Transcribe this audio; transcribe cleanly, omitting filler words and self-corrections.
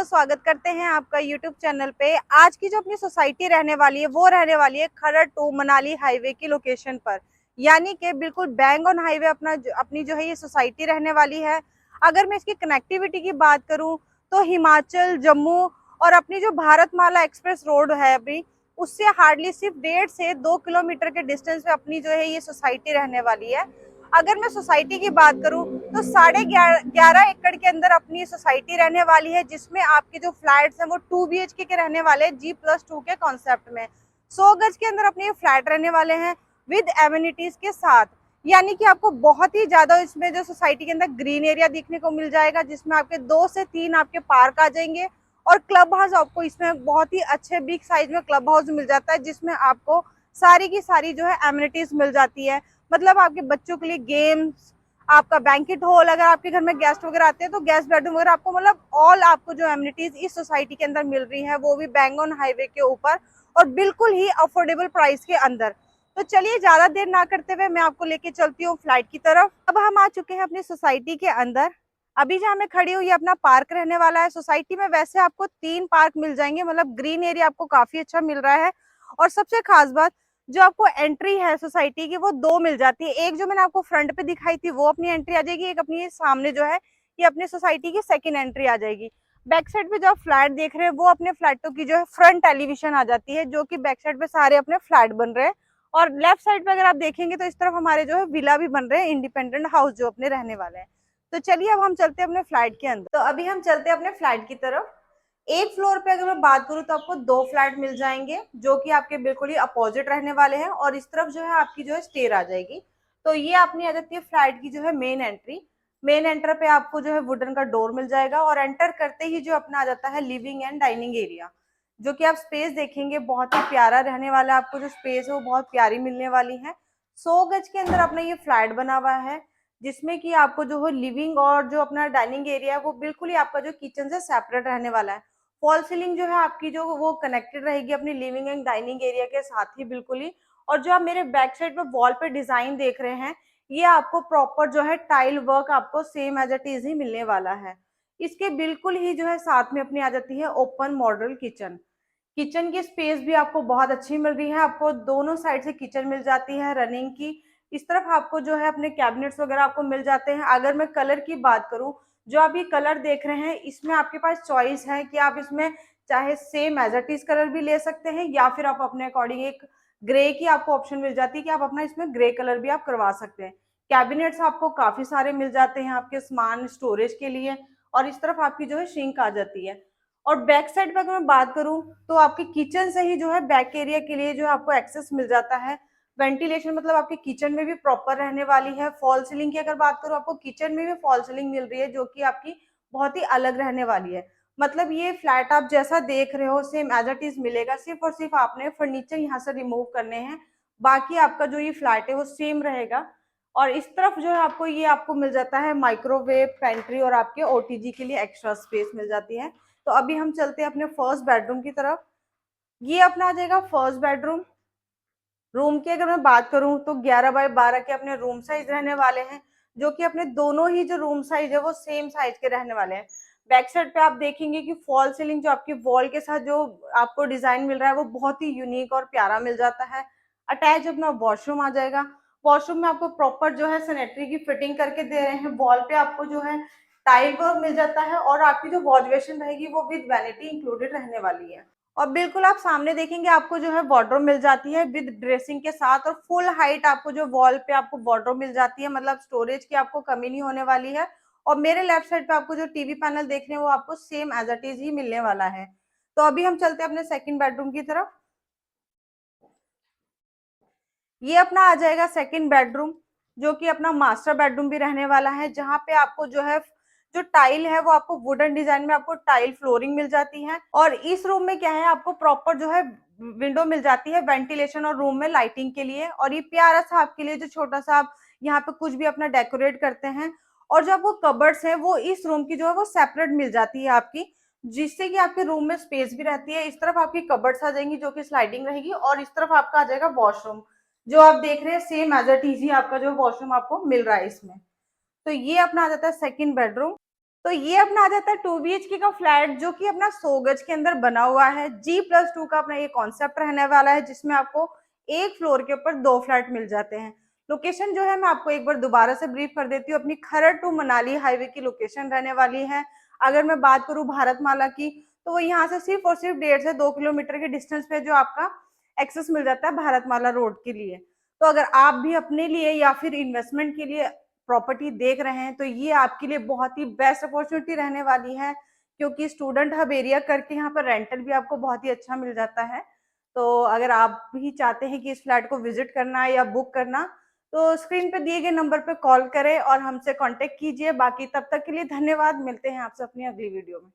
स्वागत करते हैं आपका यूट्यूब चैनल पे। आज की जो अपनी सोसाइटी रहने वाली है वो रहने वाली है खरड़ टू मनाली हाईवे की लोकेशन पर, यानी कि बिल्कुल बैंग ऑन हाईवे अपनी जो है ये सोसाइटी रहने वाली है। अगर मैं इसकी कनेक्टिविटी की बात करूं तो हिमाचल, जम्मू और अपनी जो भारतमाला एक्सप्रेस रोड है अभी, उससे हार्डली सिर्फ 1.5 से 2 किलोमीटर के डिस्टेंस पे अपनी जो है ये सोसाइटी रहने वाली है। अगर मैं सोसाइटी की बात करूं तो 11.5 एकड़ के अंदर अपनी सोसाइटी रहने वाली है, जिसमें आपके जो फ्लैट्स हैं वो 2 BHK के रहने वाले हैं, G+2 के कॉन्सेप्ट में। 100 गज के अंदर अपने ये फ्लैट रहने वाले हैं विद एमिनिटीज के साथ, यानी कि आपको बहुत ही ज्यादा इसमें जो सोसाइटी के अंदर ग्रीन एरिया देखने को मिल जाएगा, जिसमें आपके 2 से 3 आपके पार्क आ जाएंगे और क्लब हाउस आपको इसमें बहुत ही अच्छे बिग साइज में क्लब हाउस मिल जाता है, जिसमें आपको सारी की सारी जो है एमिनिटीज मिल जाती है। मतलब आपके बच्चों के लिए गेम्स, आपका बैंकेट हॉल, अगर आपके घर में गेस्ट वगैरह आते हैं तो गेस्ट बेडरूम वगैरह, आपको मतलब ऑल आपको जो एमिनिटीज इस सोसाइटी के अंदर मिल रही है, वो भी बैंग ऑन हाईवे के ऊपर और बिल्कुल ही अफोर्डेबल प्राइस के अंदर। तो चलिए ज्यादा देर ना करते हुए मैं आपको लेके चलती हूँ फ्लाइट की तरफ। अब हम आ चुके हैं अपनी सोसाइटी के अंदर। अभी जहाँ मैं खड़ी हूँ ये अपना पार्क रहने वाला है। सोसाइटी में वैसे आपको 3 पार्क मिल जाएंगे, मतलब ग्रीन एरिया आपको काफी अच्छा मिल रहा है। और सबसे खास बात, जो आपको एंट्री है सोसाइटी की वो 2 मिल जाती है। एक जो मैंने आपको फ्रंट पे दिखाई थी वो अपनी एंट्री आ जाएगी, एक अपनी सामने जो है ये अपने सोसाइटी की सेकंड एंट्री आ जाएगी। बैक साइड पे जो आप फ्लैट देख रहे हैं वो अपने फ्लैटों की जो है फ्रंट एलिवेशन आ जाती है, जो कि बैक साइड पे सारे अपने फ्लैट बन रहे हैं। और लेफ्ट साइड पे अगर आप देखेंगे तो इस तरफ हमारे जो है विला भी बन रहे हैं, इंडिपेंडेंट हाउस जो अपने रहने वाले हैं। तो चलिए अब हम चलते हैं अपने फ्लैट के अंदर। तो अभी हम चलते हैं अपने फ्लैट की तरफ। एक फ्लोर पे अगर मैं बात करूं तो आपको 2 फ्लैट मिल जाएंगे, जो कि आपके बिल्कुल ही अपोजिट रहने वाले हैं, और इस तरफ जो है आपकी जो है स्टेयर आ जाएगी। तो ये अपनी आ जाती है फ्लैट की जो है मेन एंट्री। मेन एंटर पे आपको जो है वुडन का डोर मिल जाएगा, और एंटर करते ही जो अपना आ जाता है लिविंग एंड डाइनिंग एरिया, जो कि आप स्पेस देखेंगे बहुत ही प्यारा रहने वाला है। आपको जो स्पेस है वो बहुत प्यारी मिलने वाली है। 100 गज के अंदर अपना ये फ्लैट बना हुआ है, जिसमें कि आपको जो है लिविंग और जो अपना डाइनिंग एरिया है वो बिल्कुल ही आपका जो किचन से सेपरेट रहने वाला है। फॉल सीलिंग जो है आपकी जो वो कनेक्टेड रहेगी अपनी लिविंग एंड डाइनिंग एरिया के साथ ही बिल्कुल ही। और जो आप मेरे बैक साइड पे वॉल पे डिजाइन देख रहे हैं, ये आपको प्रॉपर जो है टाइल वर्क आपको सेम एज इट इज ही मिलने वाला है। इसके बिल्कुल ही जो है साथ में अपनी आ जाती है ओपन मॉडल किचन। किचन की स्पेस भी आपको बहुत अच्छी मिल रही है, आपको दोनों साइड से किचन मिल जाती है रनिंग की। इस तरफ आपको जो है अपने कैबिनेट्स वगैरह आपको मिल जाते हैं। अगर मैं कलर की बात करूं, जो आप ये कलर देख रहे हैं इसमें आपके पास चॉइस है कि आप इसमें चाहे same as it is colour भी ले सकते हैं, या फिर आप अपने अकॉर्डिंग एक ग्रे की आपको ऑप्शन मिल जाती है कि आप अपना इसमें ग्रे कलर भी आप करवा सकते हैं। कैबिनेट्स आपको काफी सारे मिल जाते हैं आपके सामान स्टोरेज के लिए, और इस तरफ आपकी जो है सिंक आ जाती है। और बैक साइड पर अगर मैं बात करूं तो आपके किचन से ही जो है बैक एरिया के लिए जो है आपको एक्सेस मिल जाता है। वेंटिलेशन मतलब आपके किचन में भी प्रॉपर रहने वाली है। फॉल सीलिंग की अगर बात करूं, आपको किचन में भी फॉल सीलिंग मिल रही है, जो कि आपकी बहुत ही अलग रहने वाली है। मतलब ये फ्लैट आप जैसा देख रहे हो सेम एज इट इज मिलेगा, सिर्फ और सिर्फ आपने फर्नीचर यहाँ से रिमूव करने हैं, बाकी आपका जो ये फ्लैट है वो सेम रहेगा। और इस तरफ जो है आपको ये आपको मिल जाता है माइक्रोवेव, पेंट्री और आपके ओटीजी के लिए एक्स्ट्रा स्पेस मिल जाती है। तो अभी हम चलते हैं अपने फर्स्ट बेडरूम की तरफ। ये अपना आ जाएगा फर्स्ट बेडरूम। रूम की अगर मैं बात करूं तो 11 बाय 12 के अपने रूम साइज रहने वाले हैं, जो कि अपने दोनों ही जो रूम साइज है वो सेम साइज के रहने वाले हैं। बैक साइड पे आप देखेंगे कि फॉल सीलिंग जो आपकी वॉल के साथ जो आपको डिजाइन मिल रहा है वो बहुत ही यूनिक और प्यारा मिल जाता है। अटैच अपना वॉशरूम आ जाएगा। वॉशरूम में आपको प्रॉपर जो है सैनिटरी की फिटिंग करके दे रहे हैं। वॉल पे आपको जो है टाइल वर्क मिल जाता है, और आपकी जो वॉश बेसिन रहेगी वो विद वैनिटी इंक्लूडेड रहने वाली है। और बिल्कुल आप सामने देखेंगे आपको जो है वार्डरोब मिल जाती है विद ड्रेसिंग के साथ, और फुल हाइट आपको जो वॉल पे आपको वार्डरोब मिल जाती है, मतलब स्टोरेज की आपको कमी नहीं होने वाली है। और मेरे लेफ्ट साइड पे आपको जो टीवी पैनल देख रहे हैं वो आपको सेम एज इट इज ही मिलने वाला है। तो अभी हम चलते हैं अपने सेकंड बेडरूम की तरफ। ये अपना आ जाएगा सेकंड बेडरूम, जो कि अपना मास्टर बेडरूम भी रहने वाला है, जहाँ पे आपको जो है जो टाइल है वो आपको वुडन डिजाइन में आपको टाइल फ्लोरिंग मिल जाती है। और इस रूम में क्या है, आपको प्रॉपर जो है विंडो मिल जाती है वेंटिलेशन और रूम में लाइटिंग के लिए। और ये प्यारा सा आपके लिए जो छोटा सा आप यहाँ पे कुछ भी अपना डेकोरेट करते हैं। और जो आपको कबर्ड्स है वो इस रूम की जो है वो सेपरेट मिल जाती है आपकी, जिससे कि आपके रूम में स्पेस भी रहती है। इस तरफ आपकी कबर्ड्स आ जाएंगी जो कि स्लाइडिंग रहेगी, और इस तरफ आपका आ जाएगा वॉशरूम, जो आप देख रहे हैं सेम एज इट इज ही आपका जो वॉशरूम आपको मिल रहा है इसमें। तो ये अपना आ जाता है सेकंड बेडरूम। तो ये अपना आ जाता है 2 BHK का फ्लैट, जो कि अपना 100 गज के अंदर बना हुआ है। G+2 का अपना ये कॉन्सेप्ट रहने वाला है, जिसमें आपको एक फ्लोर के ऊपर 2 फ्लैट मिल जाते हैं। लोकेशन जो है मैं आपको एक बार दोबारा से ब्रीफ कर देती हूँ। अपनी खरड़ टू मनाली हाईवे की लोकेशन रहने वाली है। अगर मैं बात करूँ भारतमाला की, तो वो यहाँ से सिर्फ और सिर्फ 1.5 से 2 किलोमीटर के डिस्टेंस पे जो आपका एक्सेस मिल जाता है भारतमाला रोड के लिए। तो अगर आप भी अपने लिए या फिर इन्वेस्टमेंट के लिए प्रॉपर्टी देख रहे हैं, तो ये आपके लिए बहुत ही बेस्ट अपॉर्चुनिटी रहने वाली है, क्योंकि स्टूडेंट हब एरिया करके यहाँ पर रेंटल भी आपको बहुत ही अच्छा मिल जाता है। तो अगर आप भी चाहते हैं कि इस फ्लैट को विजिट करना या बुक करना, तो स्क्रीन पे दिए गए नंबर पे कॉल करें और हमसे कांटेक्ट कीजिए। बाकी तब तक के लिए धन्यवाद। मिलते हैं आपसे अपनी अगली वीडियो में।